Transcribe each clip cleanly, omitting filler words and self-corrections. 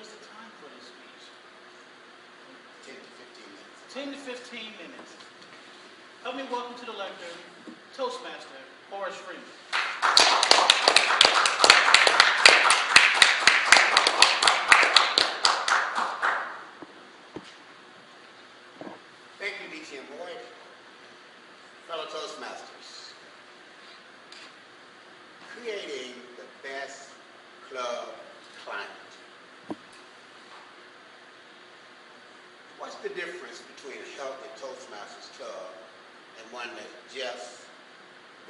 is the time for this speech? 10 to 15 minutes. 10 to 15 minutes. Help me welcome to the lectern, Toastmaster Horace Freeman. Thank you, D.T. and Boyd. Fellow Toastmasters, creating the best club climate. What's the difference between a healthy Toastmasters club and one that's just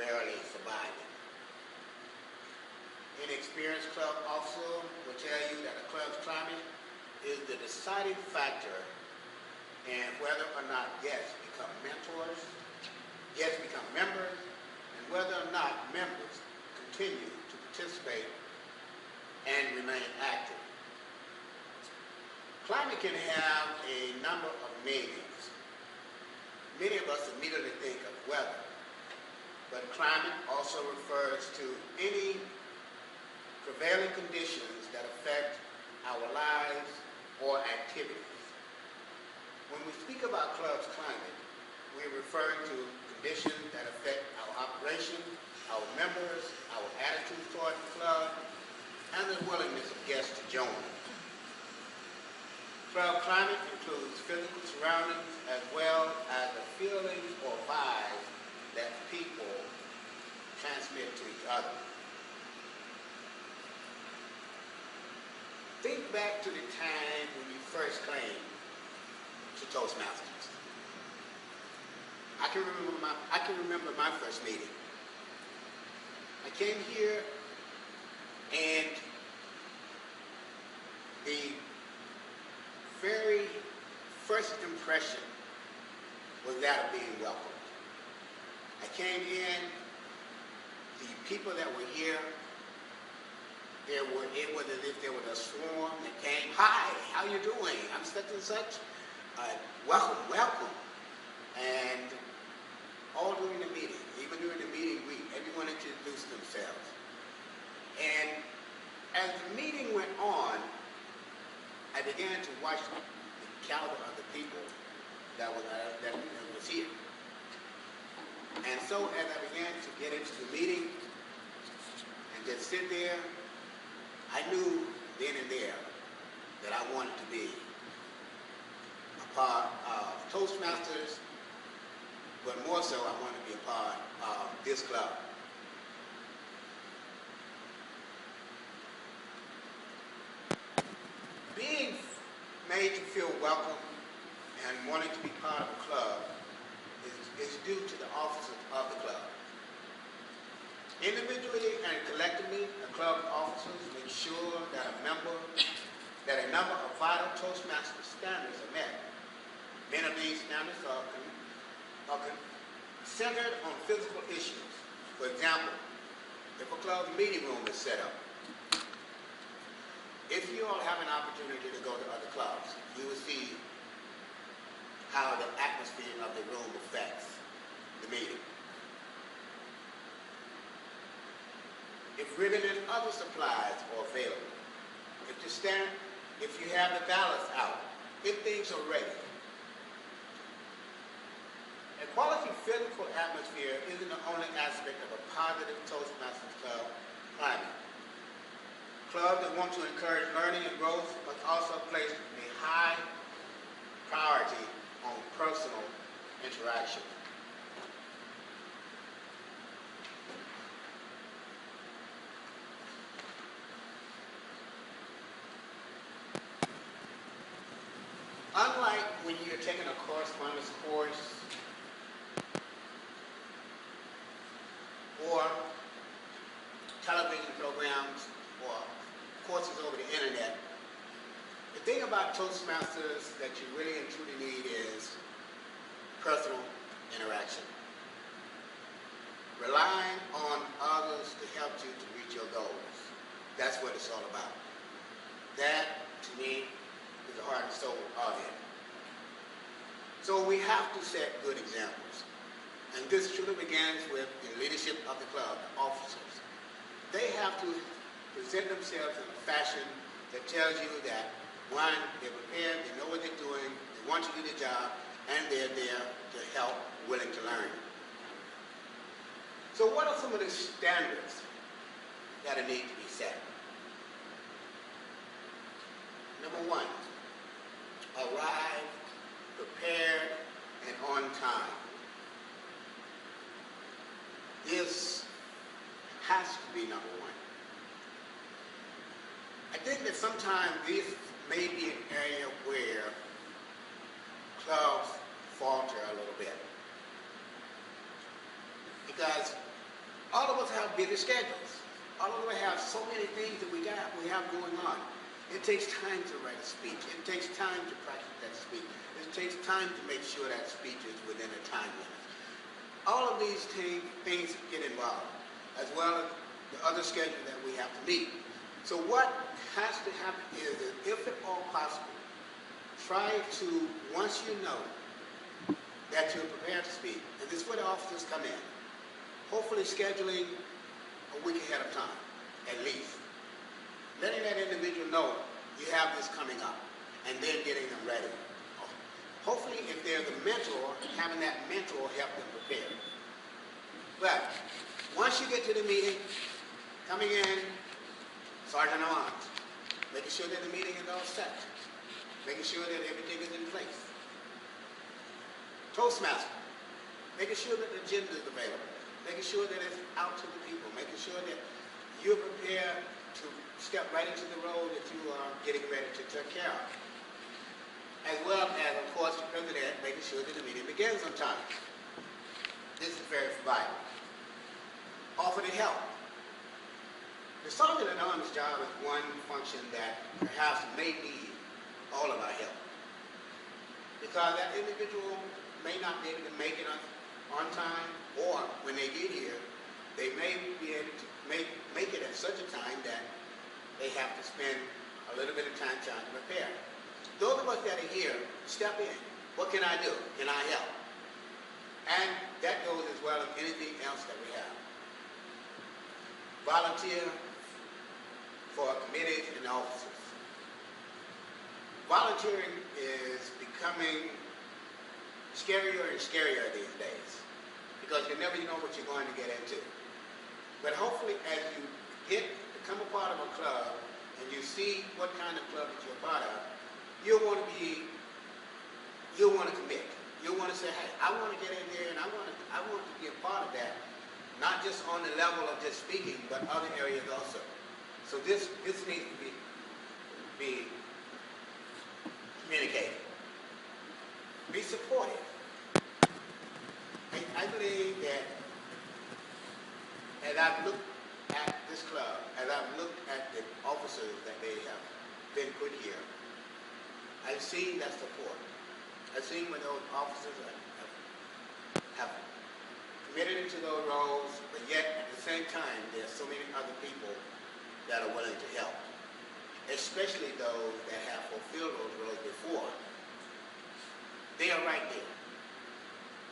barely surviving? An experienced club officer will tell you that a club's climate is the deciding factor in whether or not guests become mentors, guests become members, and whether or not members continue to participate and remain active. Climate can have a number of meanings. Many of us immediately think of weather, but climate also refers to any prevailing conditions that affect our lives or activities. When we speak about club's climate, we're referring to conditions that affect our operation, our members, our attitude toward the club, and the willingness of guests to join. Club climate includes physical surroundings as well as the feelings or vibes that people transmit to each other. Think back to the time when you first came to Toastmasters. I can remember my first meeting. I came here and the very first impression was that of being welcomed. I came in, the people that were here, it was as if there was a swarm that came, "Hi, how you doing? I'm such and such. Welcome, welcome." And all during the meeting, even during the meeting week, everyone introduced themselves. And as the meeting went on, I began to watch the caliber of the people that was here. And so as I began to get into the meeting and just sit there, I knew then and there that I wanted to be a part of Toastmasters, but more so I wanted to be a part of this club. Being made to feel welcome and wanting to be part of a club is due to the officers of the club. Individually and collectively, the club officers make sure that a number of vital Toastmasters standards are met. Many of these standards are centered on physical issues. For example, if a club's meeting room is set up, if you all have an opportunity to go to other clubs, you will see how the atmosphere of the room affects the meeting. If ribbon and other supplies are available, if you have the ballots out, if things are ready. A quality physical atmosphere isn't the only aspect of a positive Toastmasters club climate. Clubs that want to encourage learning and growth must also place a high priority on personal interaction. Unlike when you're taking a correspondence course or television programs or courses over the internet, the thing about Toastmasters that you really and truly need is personal interaction. Relying on others to help you to reach your goals. That's what it's all about. That, to me, is the heart and soul of it. So we have to set good examples. And this truly begins with the leadership of the club, the officers. They have to present themselves in a fashion that tells you that One, they're prepared, they know what they're doing, they want to do the job, and they're there to help, willing to learn. So what are some of the standards that need to be set? Number one, arrive prepared and on time. This has to be number one. I think that sometimes this may be an area where clubs falter a little bit. Because all of us have busy schedules. All of us have so many things that we have going on. It takes time to write a speech. It takes time to practice that speech. It takes time to make sure that speech is within a time limit. All of these things get involved, as well as the other schedule that we have to meet. So what has to happen is that if at all possible, try to, once you know that you're prepared to speak, and this is where the officers come in, hopefully scheduling a week ahead of time, at least. Letting that individual know you have this coming up, and then getting them ready. Hopefully, if there's a mentor, having that mentor help them prepare. But once you get to the meeting, coming in, Sergeant at Arms, making sure that the meeting is all set, making sure that everything is in place. Toastmaster, making sure that the agenda is available, making sure that it's out to the people, making sure that you're prepared to step right into the role that you are getting ready to take care of. As well as, of course, the president making sure that the meeting begins on time. This is very vital. Offer to help. The Sergeant at Arms job is one function that perhaps may need all of our help. Because that individual may not be able to make it on time, or when they get here, they may be able to make it at such a time that they have to spend a little bit of time trying to prepare. Those of us that are here, step in. What can I do? Can I help? And that goes as well as anything else that we have. Volunteer for committees and offices. Volunteering is becoming scarier and scarier these days because you never know what you're going to get into. But hopefully as you become a part of a club and you see what kind of club that you're a part of, you'll want to commit. You'll want to say, hey, I want to get in there and I want to be a part of that, not just on the level of just speaking, but other areas also. So this needs to be communicated. Be supportive. I believe that as I've looked at this club, as I've looked at the officers that they have been put here, I've seen that support. I've seen when those officers have committed into those roles, but yet at the same time, there's so many other people that are willing to help, especially those that have fulfilled those roles before. They are right there.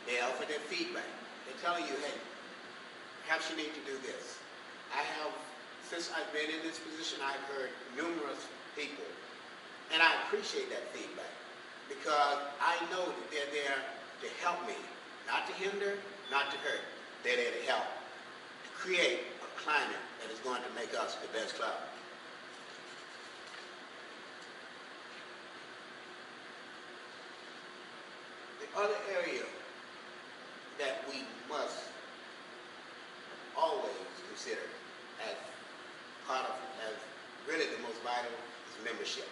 They offer their feedback. They're telling you, hey, perhaps you need to do this. Since I've been in this position, I've heard numerous people, and I appreciate that feedback because I know that they're there to help me, not to hinder, not to hurt. They're there to help, to create a climate that is going to make us the best club. The other area that we must always consider as really the most vital is membership.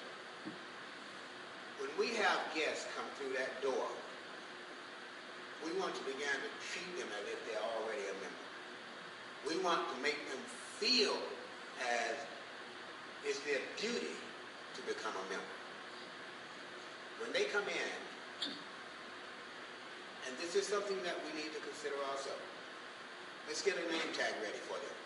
When we have guests come through that door, we want to begin to treat them as if they're already a member. We want to make them feel as it's their duty to become a member. When they come in, and this is something that we need to consider also, let's get a name tag ready for them.